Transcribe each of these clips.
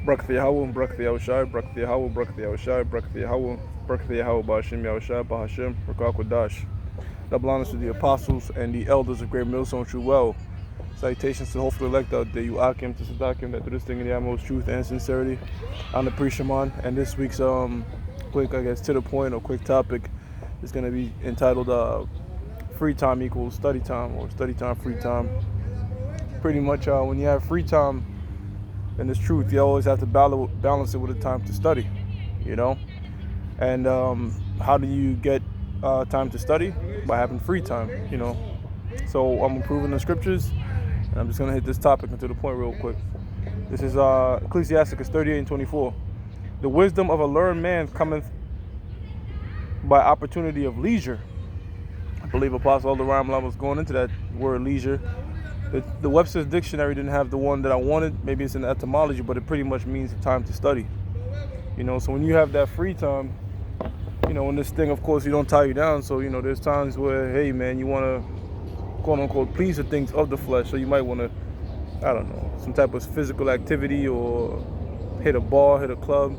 Brakthi Yahweh, Brakthi Yahushai, Brakthi Yahweh, Brakthi Yahushai, Brakthi Yahweh, Brakthi Yahweh, Ba'ashim Yahushai, Ba'ashim, Rakakwadash. Double honors to the apostles and the elders of Great Millstone True Well. Salutations to the hopeful elect out there, you Akim, to Sadakim, that do this thing in the utmost truth and sincerity. I'm the Priest Shaman, and this week's quick, I guess, to the point or quick topic is going to be entitled free time equals study time, or study time, free time. Pretty much when you have free time, and it's truth, you always have to balance it with a time to study, you know. And how do you get time to study? By having free time, you know. So I'm improving the scriptures, and I'm just gonna hit this topic and to the point real quick. This is Ecclesiasticus 38:24. The wisdom of a learned man cometh by opportunity of leisure. I believe Apostle Elder Ramla was going into that word leisure. The Webster's dictionary didn't have the one that I wanted. Maybe it's in the etymology, but it pretty much means the time to study. You know, so when you have that free time, you know, in this thing, of course, you don't tie you down. So, you know, there's times where, hey, man, you want to, quote unquote, please the things of the flesh. So you might want to, I don't know, some type of physical activity or hit a bar, hit a club.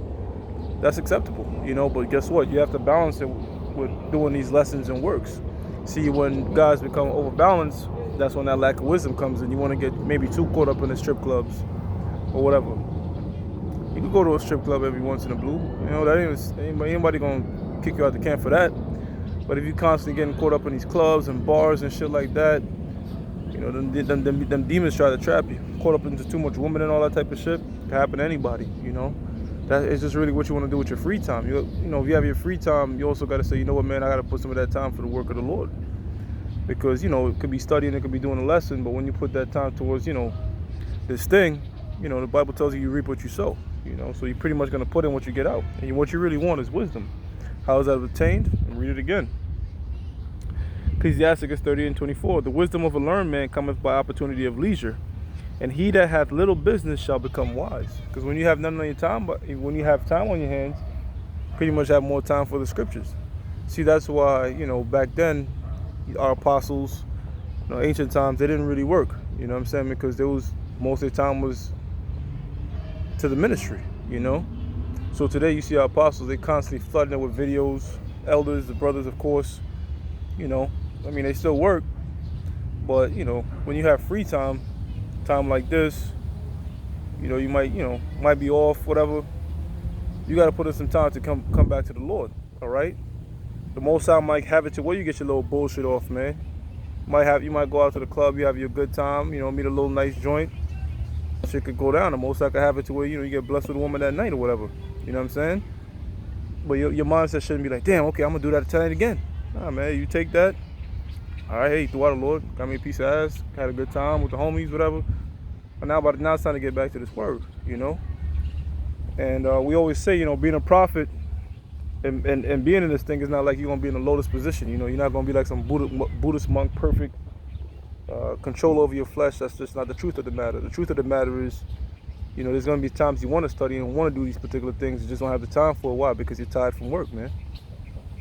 That's acceptable, you know, but guess what? You have to balance it with doing these lessons and works. See, when guys become overbalanced, that's when that lack of wisdom comes in. You want to get maybe too caught up in the strip clubs or whatever. You can go to a strip club every once in a blue. You know, that ain't anybody gonna kick you out the camp for that. But if you constantly getting caught up in these clubs and bars and shit like that, you know, them demons try to trap you. Caught up into too much women and all that type of shit, it can happen to anybody, you know. That is just really what you want to do with your free time. You know, if you have your free time, you also got to say, you know what, man, I got to put some of that time for the work of the Lord. Because, you know, it could be studying, it could be doing a lesson, but when you put that time towards, you know, this thing, you know, the Bible tells you reap what you sow, you know, so you're pretty much going to put in what you get out. And what you really want is wisdom. How is that obtained? And read it again. Ecclesiasticus 38:24. The wisdom of a learned man cometh by opportunity of leisure, and he that hath little business shall become wise. Because when you have none on your time, but when you have time on your hands, you pretty much have more time for the scriptures. See, that's why, you know, back then, our apostles, you know, ancient times, they didn't really work. You know what I'm saying? Because there was, most of their time was to the ministry, you know. So today you see our apostles, they constantly flooding it with videos. Elders, the brothers, of course, you know, I mean, they still work, but, you know, when you have free time like this, you know, you might be off, whatever. You got to put in some time to come back to the Lord, all right? The Most High might have it to where you get your little bullshit off, man. You might go out to the club, you have your good time, you know, meet a little nice joint. Shit could go down. The Most High could have it to where, you know, you get blessed with a woman that night or whatever. You know what I'm saying? But your mindset shouldn't be like, damn, okay, I'm gonna do that tonight again. Nah, man, you take that. All right, hey, throughout the Lord, got me a piece of ass, had a good time with the homies, whatever. But now it's time to get back to this word, you know. And we always say, you know, being a prophet and being in this thing is not like you're gonna be in a lotus position. You know, you're not gonna be like some Buddhist monk, perfect control over your flesh. That's just not the truth of the matter. The truth of the matter is, you know, there's gonna be times you want to study and want to do these particular things, you just don't have the time for a while because you're tired from work, man.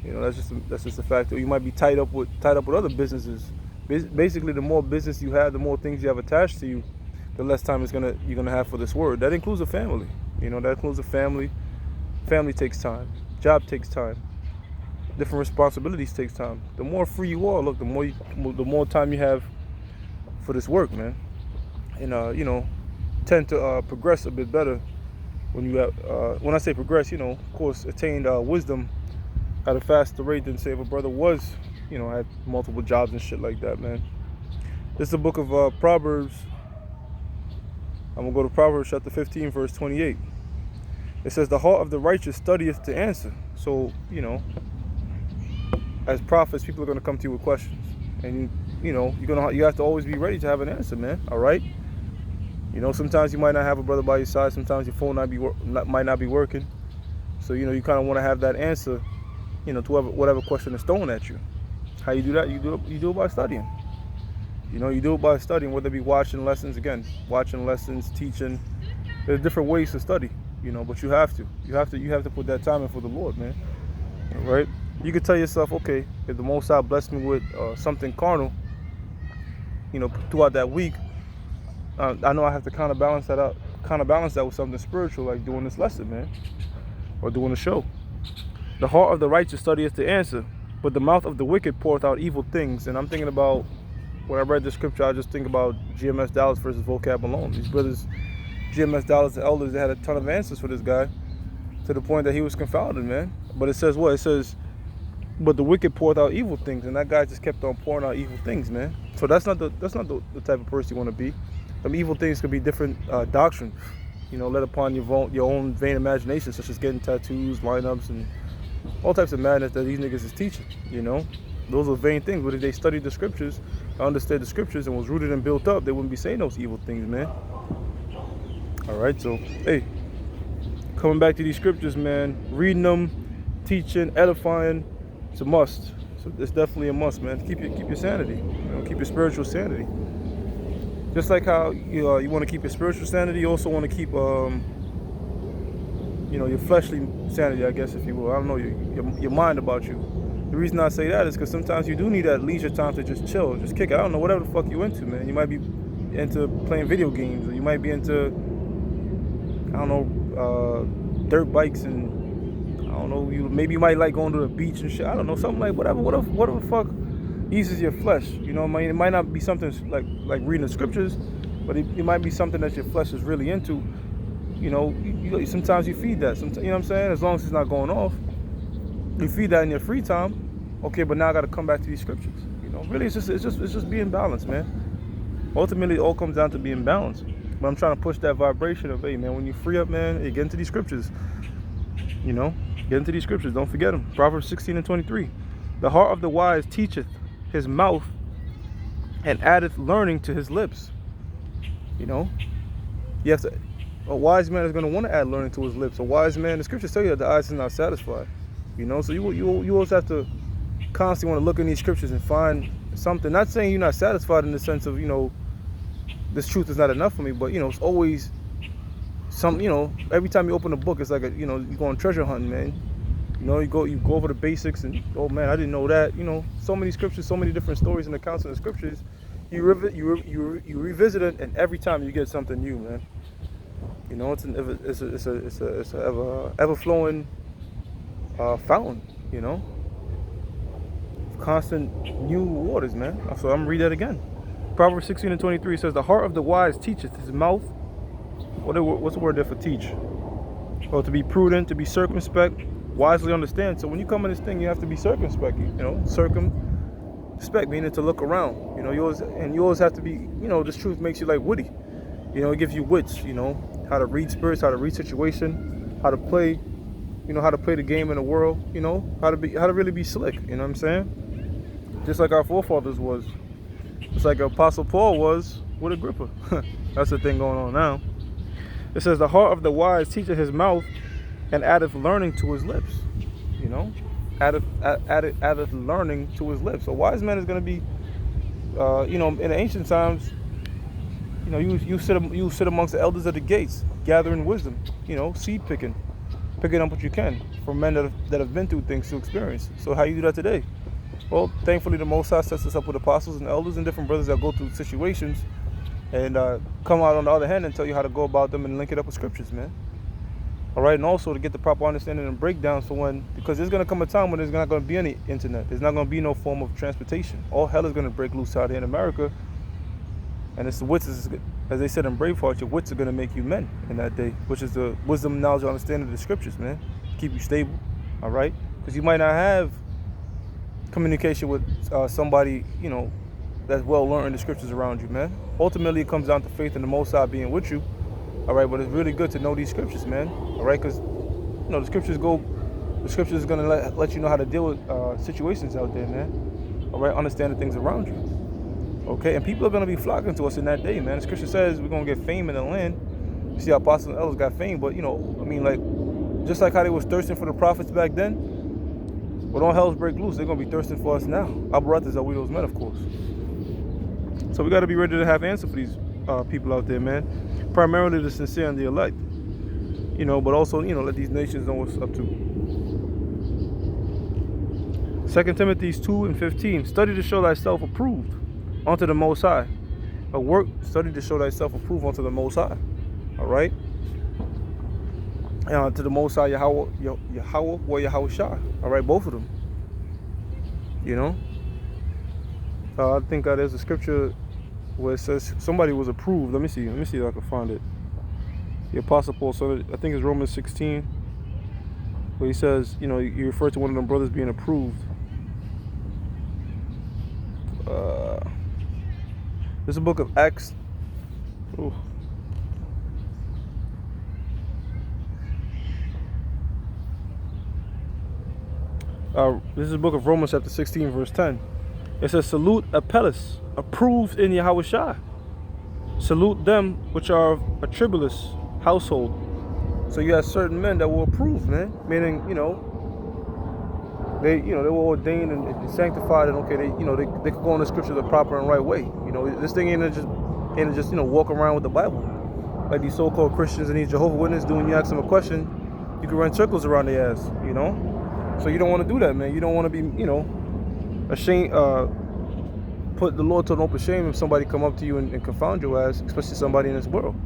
You know, that's just a fact. Or you might be tied up with other businesses. Basically, the more business you have, the more things you have attached to you, the less time you're gonna have for this word. That includes a family. You know, that includes a family. Family takes time. Job takes time. Different responsibilities takes time. The more free you are, look, the more time you have for this work, man. And you know, tend to progress a bit better when you have. When I say progress, you know, of course, attain wisdom at a faster rate than, say, if a brother was, you know, had multiple jobs and shit like that, man. This is the book of Proverbs. I'm gonna go to Proverbs chapter 15, verse 28. It says, "The heart of the righteous studieth to answer." So, you know, as prophets, people are gonna come to you with questions, and you know, you have to always be ready to have an answer, man. All right. You know, sometimes you might not have a brother by your side. Sometimes your phone might not be working. So, you know, you kind of want to have that answer, you know, to whatever question is thrown at you. How you do that? You do it by studying. You know, you do it by studying, whether it be watching lessons, teaching. There's different ways to study, you know, but you have to put that time in for the Lord, man. All right? You could tell yourself, okay, if the Most High blessed me with something carnal, you know, throughout that week, I know I have to kind of balance that out counterbalance that with something spiritual, like doing this lesson, man, or doing a show. The heart of the righteous studieth to answer, but the mouth of the wicked poureth out evil things. And I'm thinking about, when I read the scripture, I just think about GMS Dallas versus Vocab Malone. These brothers, GMS Dallas, the elders, they had a ton of answers for this guy, to the point that he was confounded, man. But it says what? It says, but the wicked poureth out evil things, and that guy just kept on pouring out evil things, man. So that's not the type of person you want to be. Them evil things could be different doctrines, led upon your own vain imagination, such as getting tattoos, lineups, and all types of madness that these niggas is teaching. Those are vain things. But if they studied the scriptures, understood the scriptures, and was rooted and built up, they wouldn't be saying those evil things, man. All right, so hey, coming back to these scriptures, man, reading them, teaching, edifying, it's a must. So it's definitely a must, man. Keep your sanity, keep your spiritual sanity. Just like how you want to keep your spiritual sanity, you also want to keep your fleshly sanity, I guess, if you will. I don't know, your mind about you. The reason I say that is because sometimes you do need that leisure time to just chill, just kick it. I don't know, whatever the fuck you into, man. You might be into playing video games, or you might be into, I don't know, dirt bikes, and I don't know, maybe you might like going to the beach and shit. I don't know, something like whatever the fuck eases your flesh. It might not be something like reading the scriptures, but it might be something that your flesh is really into. Sometimes you feed that. You know what I'm saying? As long as it's not going off, you feed that in your free time. Okay, but now I got to come back to these scriptures. Really, it's just being balanced, man. Ultimately, it all comes down to being balanced. But I'm trying to push that vibration of, hey, man, when you free up, man, hey, get into these scriptures. Get into these scriptures. Don't forget them. Proverbs 16:23. The heart of the wise teacheth his mouth, and addeth learning to his lips. You have to. A wise man is going to want to add learning to his lips. A wise man, the scriptures tell you that the eyes is not satisfied. So you always have to constantly want to look in these scriptures and find something. Not saying you're not satisfied in the sense of, this truth is not enough for me, but it's always some, every time you open a book, it's like you're going treasure hunting, man. You go over the basics, and oh man, I didn't know that. So many scriptures, so many different stories and accounts in the scriptures. You revisit it, and every time you get something new, man. It's a ever flowing fountain. Constant new waters, man. So I'm gonna read that again. Proverbs 16:23 says, "The heart of the wise teacheth his mouth." What's the word there for teach? Well, to be prudent, to be circumspect, wisely understand. So when you come in this thing, you have to be circumspect. Circumspect meaning to look around. You always have to be. This truth makes you like witty. It gives you wits. How to read spirits, how to read situation, how to play. How to play the game in the world. How to really be slick. You know what I'm saying? Just like our forefathers was. Just like Apostle Paul was with Agrippa. That's the thing going on now. It says, the heart of the wise teacheth his mouth, and addeth learning to his lips. Addeth learning to his lips. A wise man is going to be, in the ancient times, you sit amongst the elders of the gates, gathering wisdom, seed picking up what you can from men that have been through things to experience. So how you do that today? Well, thankfully the Most High sets us up with apostles and elders and different brothers that go through situations and come out on the other hand and tell you how to go about them and link it up with scriptures, man. All right, and also to get the proper understanding and breakdowns because there's going to come a time when there's not going to be any internet. There's not going to be no form of transportation. All hell is going to break loose out here in America. And it's the wits, as they said in Braveheart, your wits are going to make you men in that day, which is the wisdom, knowledge, and understanding of the scriptures, man. Keep you stable, all right? Because you might not have communication with somebody, that's well learned in the scriptures around you, man. Ultimately, it comes down to faith in the Most High being with you, all right? But it's really good to know these scriptures, man, all right? Because, the scriptures is going to let you know how to deal with situations out there, man, all right? Understand the things around you. Okay, and people are going to be flocking to us in that day, man. The scripture says we're going to get fame in the land. You see, our apostles and elders got fame, but, just like how they was thirsting for the prophets back then, when all hells break loose, they're going to be thirsting for us now. Our brothers are we those men, of course. So we got to be ready to have answer for these people out there, man. Primarily the sincere and the elect. But also, let these nations know what's up to. 2 Timothy 2:15, study to show thyself approved unto the Most High. Study to show thyself approved unto the Most High. All right. To the Most High Yahweh, or Yahweh Shah. All right, both of them. You know. I think there's a scripture where it says somebody was approved. Let me see if I can find it. The Apostle Paul, so I think it's Romans 16, where he says, you know, you refer to one of them brothers being approved. This is a book of Acts. Ooh. This is the book of Romans chapter 16, verse 10. It says, salute Apelles, approved in Yahweh Shai. Salute them which are of a tribulous household. So you have certain men that were approved, man. Meaning, they were ordained and sanctified, and okay, they could go on the scriptures the proper and right way. This thing ain't just walk around with the Bible like these so-called Christians and these Jehovah's Witnesses do. When you ask them a question, you can run circles around their ass. So you don't want to do that, man. You don't want to be ashamed, put the Lord to an open shame if somebody come up to you and confound your ass, especially somebody in this world.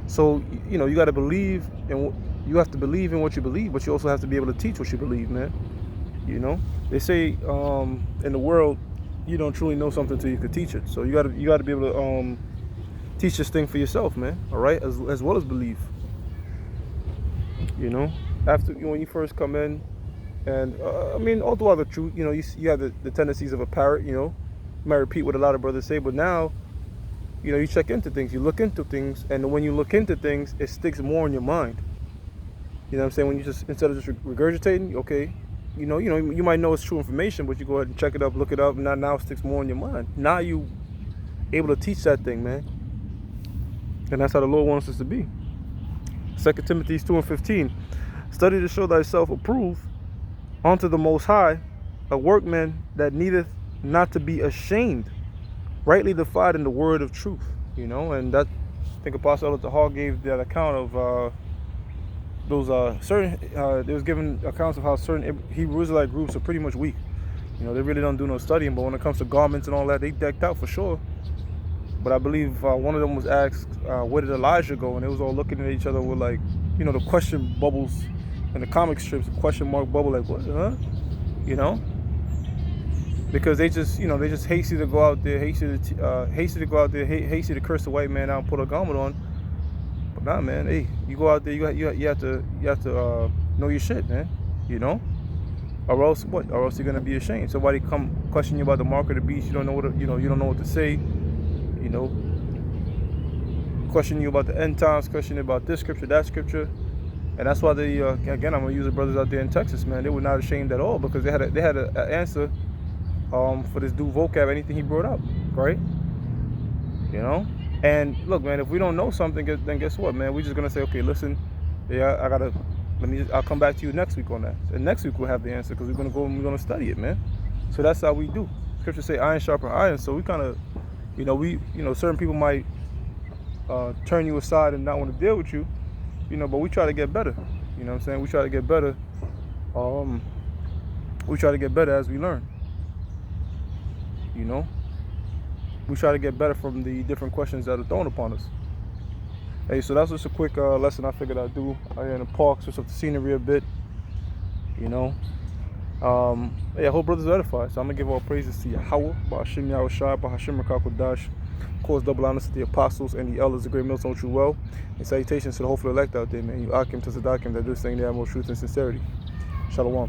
So you got to believe, and you have to believe in what you believe, but you also have to be able to teach what you believe, man. They say in the world you don't truly know something until you can teach it. So you got to be able to teach this thing for yourself, man. All right, as well as believe. After when you first come in. And all throughout the truth, you have the tendencies of a parrot. You might repeat what a lot of brothers say, but now, you check into things, you look into things, and when you look into things, it sticks more in your mind. You know what I'm saying? When you just, instead of just regurgitating, okay, you might know it's true information, but you go ahead and check it up, look it up, and now it sticks more in your mind. Now you able to teach that thing, man. And that's how the Lord wants us to be. 2 Timothy 2:15. Study to show thyself approved unto the Most High, a workman that needeth not to be ashamed, rightly dividing the word of truth. And that, I think Apostle Elder Hall gave that account of those certain, they was given accounts of how certain Hebrew Israelite groups are pretty much weak. They really don't do no studying, but when it comes to garments and all that, they decked out for sure. But I believe one of them was asked, where did Elijah go? And they was all looking at each other with like, the question bubbles in the comic strips, question mark bubble, like what, huh? Because they just hasty to go out there, hasty to curse the white man out and put a garment on. But nah, man, hey, you go out there, you have to know your shit, man. Or else what? Or else you're gonna be ashamed. Somebody come question you about the mark of the beast, you don't know what you don't know what to say. Question you about the end times, question about this scripture, that scripture. And that's why they, again, I'm gonna use the brothers out there in Texas, man. They were not ashamed at all because they had an answer for this dude vocab, anything he brought up, right? And look, man, if we don't know something, then guess what, man? We're just gonna say, okay, listen, yeah, I'll come back to you next week on that. And next week we'll have the answer because we're gonna go and we're gonna study it, man. So that's how we do. Scripture say iron sharpen iron. So we kind of, certain people might turn you aside and not want to deal with you. But we try to get better. You know what I'm saying? We try to get better. We try to get better as we learn. We try to get better from the different questions that are thrown upon us. Hey, so that's just a quick lesson I figured I'd do out here in the park, switch up the scenery a bit. Yeah, I hope brothers are edified. So I'm gonna give all praises to Yahweh, Ba'ashim Yahweh Shai, Ba'ashim Rakakodash. Of course, double honors to the apostles and the elders, the great millstone true well. And salutations to the hopeful elect out there, man. You Akim to Sadakim that do this thing there, more truth and sincerity. Shalom.